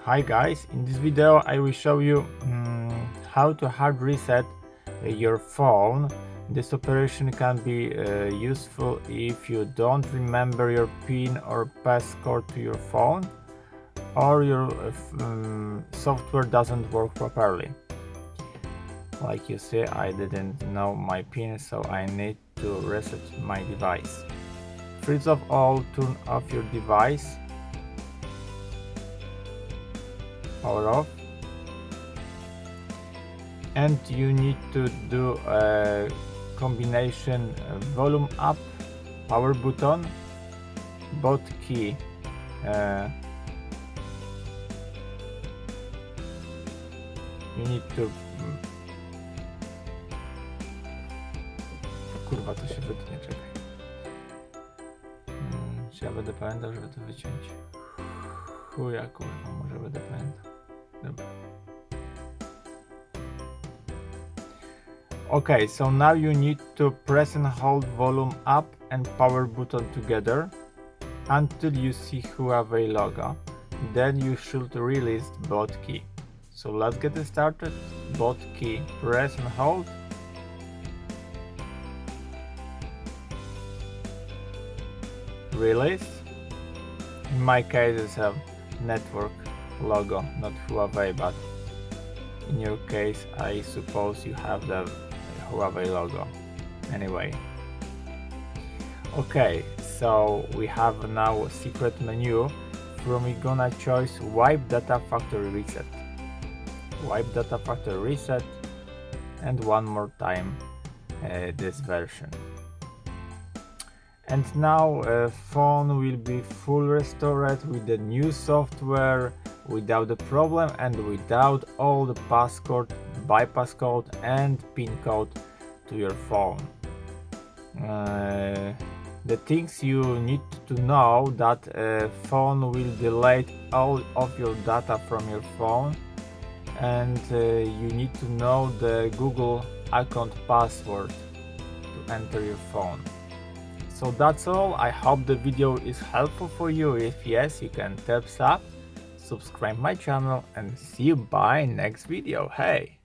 Hi guys, in this video I will show you how to hard reset your phone. This operation can be useful if you don't remember your PIN or passcode to your phone, or your software doesn't work properly. Like you see, I didn't know my PIN, so I need to reset my device. First of all, turn off your device. Power off, and you need to do a combination volume up, power button, both key. You need to... Kurwa, to się wytnie, czekaj. Czy ja będę pamiętał, żeby to wyciąć? Chuja, kurwa, może będę pamiętał. Dobra. Okay, so now you need to press and hold volume up and power button together until you see Huawei logo. Then you should release both key. So let's get started. Both key, press and hold. Release. In my case it's a network logo, not Huawei, but in your case I suppose you have the Huawei logo. Anyway, okay, so we have now a secret menu from we gonna choose wipe data factory reset, wipe data factory reset, and one more time this version. And now phone will be full restored with the new software, without the problem and without all the passcode, bypass code and PIN code to your phone. The things you need to know that phone will delete all of your data from your phone, and you need to know the Google account password to enter your phone. So that's all. I hope the video is helpful for you. If yes, you can thumbs up, subscribe my channel, and see you by next video. Hey!